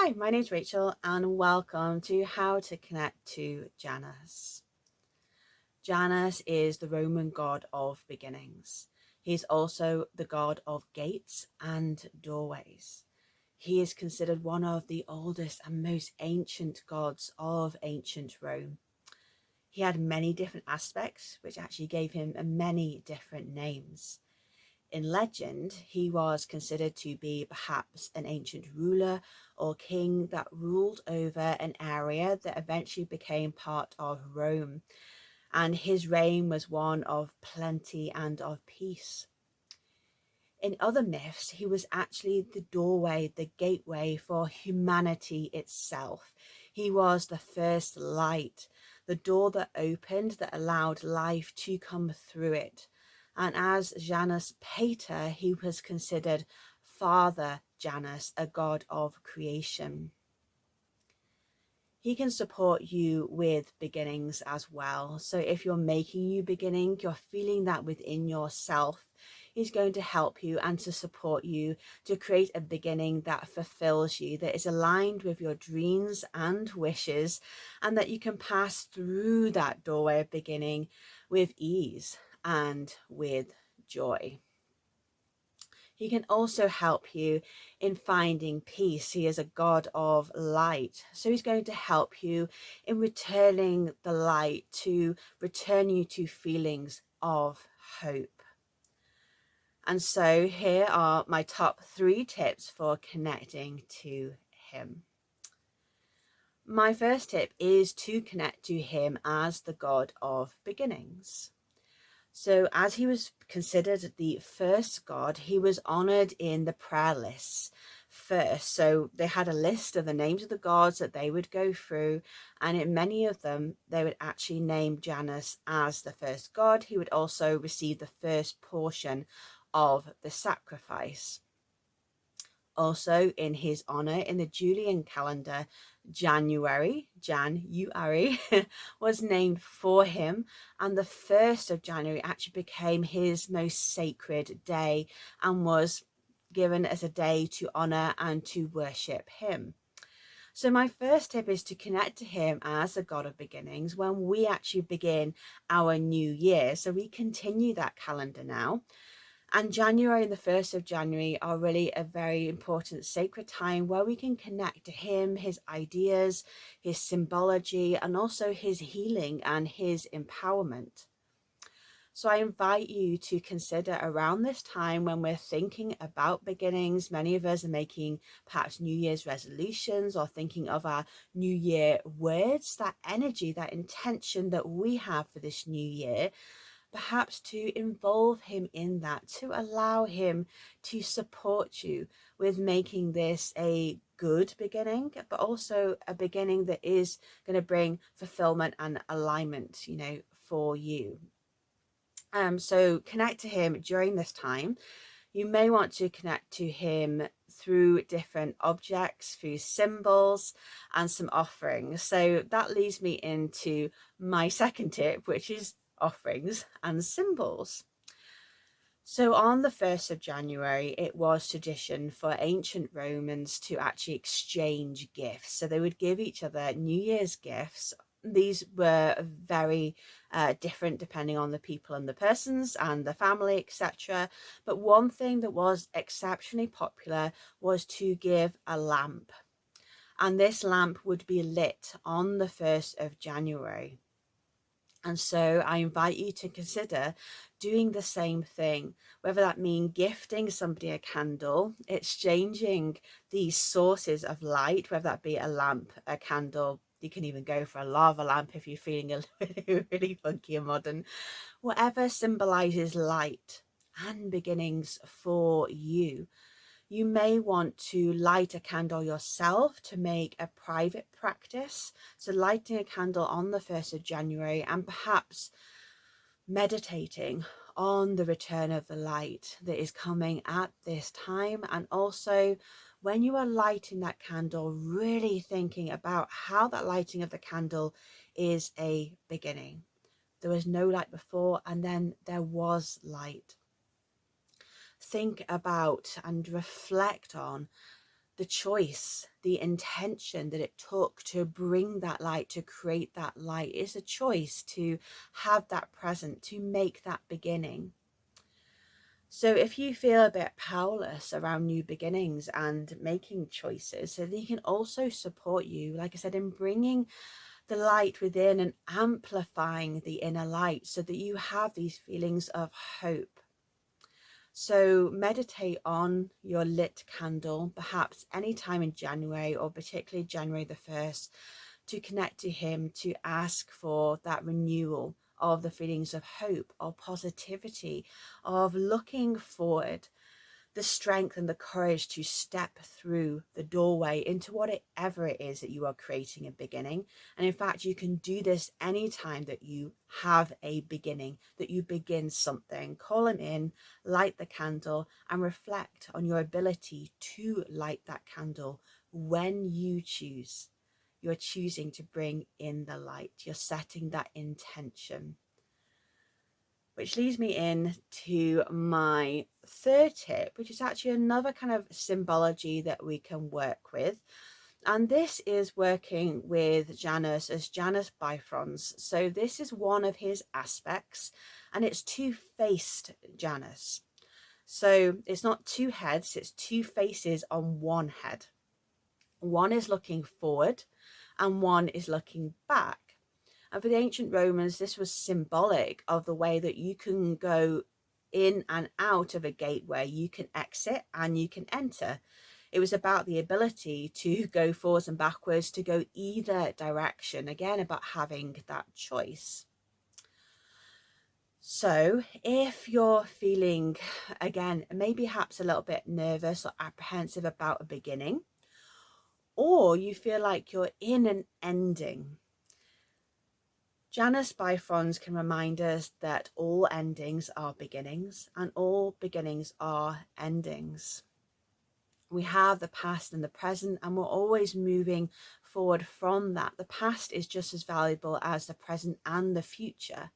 Hi, my name's Rachel and welcome to How to Connect to Janus. Janus is the Roman god of beginnings. He's also the god of gates and doorways. He is considered one of the oldest and most ancient gods of ancient Rome. He had many different aspects, which actually gave him many different names. In legend, he was considered to be perhaps an ancient ruler or king that ruled over an area that eventually became part of Rome, and his reign was one of plenty and of peace. In other myths, he was actually the doorway, the gateway for humanity itself. He was the first light, the door that opened that allowed life to come through it. And as Janus Pater, he was considered Father Janus, a god of creation. He can support you with beginnings as well. So if you're making new beginning, you're feeling that within yourself, he's going to help you and to support you to create a beginning that fulfills you, that is aligned with your dreams and wishes, and that you can pass through that doorway of beginning with ease and with joy. He can also help you in finding peace. He is a god of light. So he's going to help you in returning the light, to return you to feelings of hope. And so here are my top 3 tips for connecting to him. My first tip is to connect to him as the god of beginnings. So as he was considered the first god, he was honored in the prayer lists first. So they had a list of the names of the gods that they would go through, and in many of them, they would actually name Janus as the first god. He would also receive the first portion of the sacrifice. Also, in his honor, in the Julian calendar, January was named for him, and the 1st of January actually became his most sacred day and was given as a day to honor and to worship him. So my first tip is to connect to him as the god of beginnings when we actually begin our new year. So we continue that calendar now. And January and the 1st of January are really a very important sacred time where we can connect to him, his ideas, his symbology, and also his healing and his empowerment. So I invite you to consider around this time, when we're thinking about beginnings, many of us are making perhaps New Year's resolutions or thinking of our New Year words, that energy, that intention that we have for this new year, perhaps to involve him in that, to allow him to support you with making this a good beginning, but also a beginning that is going to bring fulfillment and alignment, for you. So connect to him during this time. You may want to connect to him through different objects, through symbols and some offerings. So that leads me into my second tip, which is offerings and symbols. So on the 1st of January, it was tradition for ancient Romans to actually exchange gifts. So they would give each other New Year's gifts. These were very different depending on the people and the persons and the family, etc. But one thing that was exceptionally popular was to give a lamp. And this lamp would be lit on the 1st of January. And so I invite you to consider doing the same thing, whether that means gifting somebody a candle, exchanging these sources of light, whether that be a lamp, a candle. You can even go for a lava lamp if you're feeling really funky and modern. Whatever symbolizes light and beginnings for you. You may want to light a candle yourself to make a private practice. So lighting a candle on the 1st of January and perhaps meditating on the return of the light that is coming at this time. And also when you are lighting that candle, really thinking about how that lighting of the candle is a beginning. There was no light before, and then there was light. Think about and reflect on the choice the intention that it took to bring that light, to create that light. It's a choice to have that present, to make that beginning. So if you feel a bit powerless around new beginnings and making choices, so they can also support you, like I said, in bringing the light within and amplifying the inner light so that you have these feelings of hope. So meditate on your lit candle, perhaps any time in January, or particularly January the 1st, to connect to him, to ask for that renewal of the feelings of hope, of positivity, of looking forward, the strength and the courage to step through the doorway into whatever it is that you are creating a beginning. And in fact, you can do this anytime that you have a beginning, that you begin something. Call him in, light the candle, and reflect on your ability to light that candle when you choose. You're choosing to bring in the light. You're setting that intention. Which leads me in to my third tip, which is actually another kind of symbology that we can work with. And this is working with Janus as Janus bifrons. So this is one of his aspects, and it's two-faced Janus. So it's not two heads, it's two faces on one head. One is looking forward and one is looking back. And for the ancient Romans, this was symbolic of the way that you can go in and out of a gateway. You can exit and you can enter. It was about the ability to go forwards and backwards, to go either direction. Again, about having that choice. So if you're feeling, again, maybe perhaps a little bit nervous or apprehensive about a beginning, or you feel like you're in an ending, Janus bifrons can remind us that all endings are beginnings and all beginnings are endings. We have the past and the present, and we're always moving forward from that. The past is just as valuable as the present and the future.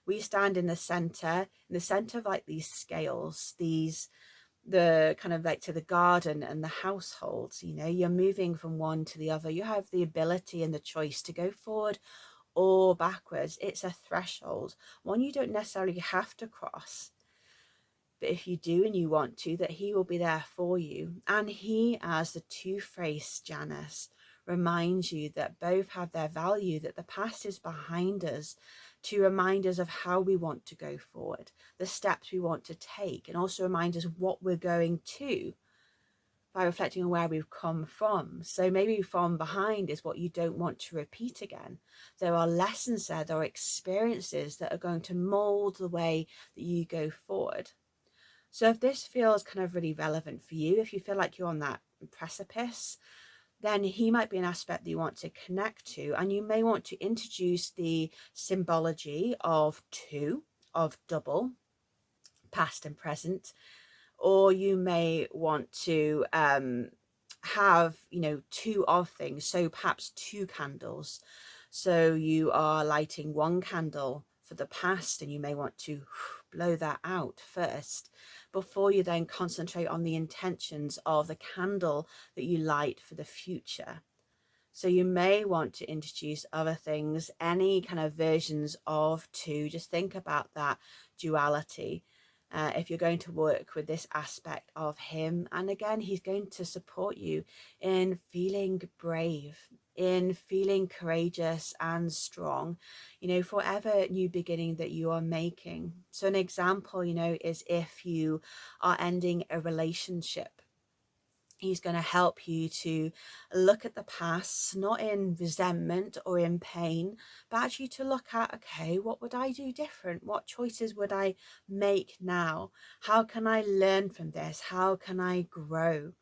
We stand in the center of like these scales, the kind of like to the garden and the households, you know, you're moving from one to the other. You have the ability and the choice to go forward or backwards. It's a threshold, one you don't necessarily have to cross, but if you do and you want to, that he will be there for you. And he, as the two-faced Janus, reminds you that both have their value, that the past is behind us, to remind us of how we want to go forward, the steps we want to take, and also remind us what we're going to, by reflecting on where we've come from. So maybe from behind is what you don't want to repeat again. There are lessons there are experiences that are going to mold the way that you go forward. So if this feels kind of really relevant for you, if you feel like you're on that precipice, then he might be an aspect that you want to connect to, and you may want to introduce the symbology of two, of double, past and present, or you may want to have, you know, two of things. So perhaps two candles. So you are lighting one candle for the past, and you may want to blow that out first before you then concentrate on the intentions of the candle that you light for the future. So you may want to introduce other things, any kind of versions of two. Just think about that duality. If you're going to work with this aspect of him, and again, he's going to support you in feeling brave, in feeling courageous and strong, you know, for whatever new beginning that you are making. So an example, you know, is if you are ending a relationship, he's going to help you to look at the past, not in resentment or in pain, but actually to look at, okay, what would I do different? What choices would I make now? How can I learn from this? How can I grow?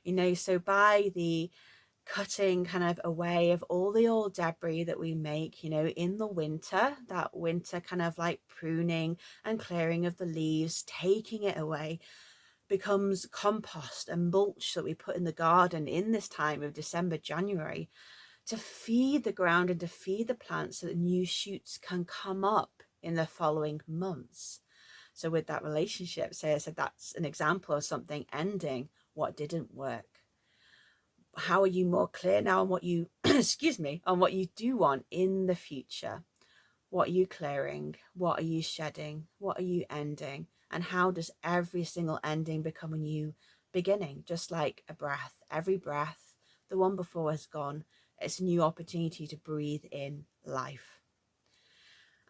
You know, so by the cutting kind of away of all the old debris that we make, you know, in the winter, that winter kind of like pruning and clearing of the leaves, taking it away, becomes compost and mulch that we put in the garden in this time of December, January, to feed the ground and to feed the plants so that new shoots can come up in the following months. So with that relationship, say I said that's an example of something ending, what didn't work. How are you more clear now on what you, excuse me, on what you do want in the future? What are you clearing? What are you shedding? What are you ending? And how does every single ending become a new beginning? Just like a breath, every breath, the one before has gone. It's a new opportunity to breathe in life.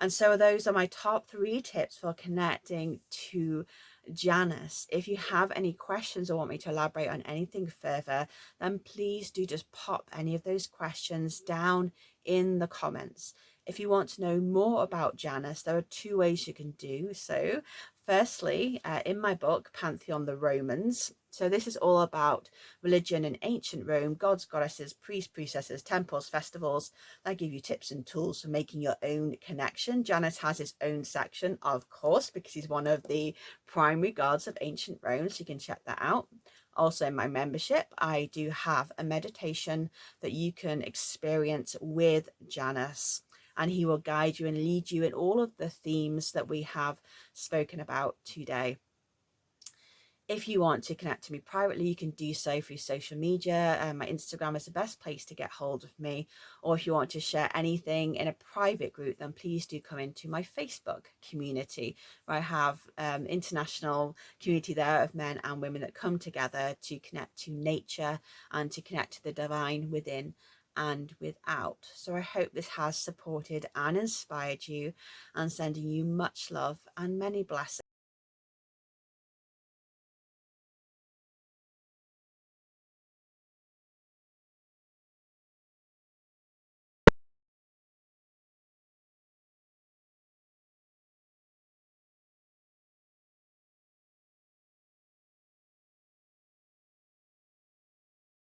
And so those are my top 3 tips for connecting to Janus. If you have any questions or want me to elaborate on anything further, then please do just pop any of those questions down in the comments. If you want to know more about Janus, there are 2 ways you can do so. Firstly, in my book, Pantheon the Romans. So this is all about religion in ancient Rome, gods, goddesses, priests, priestesses, temples, festivals. I give you tips and tools for making your own connection. Janus has his own section, of course, because he's one of the primary gods of ancient Rome, so you can check that out. Also, in my membership, I do have a meditation that you can experience with Janus, and he will guide you and lead you in all of the themes that we have spoken about today. If you want to connect to me privately, you can do so through social media. My Instagram is the best place to get hold of me. Or if you want to share anything in a private group, then please do come into my Facebook community, where I have international community there of men and women that come together to connect to nature and to connect to the divine within and without. So I hope this has supported and inspired you, and sending you much love and many blessings.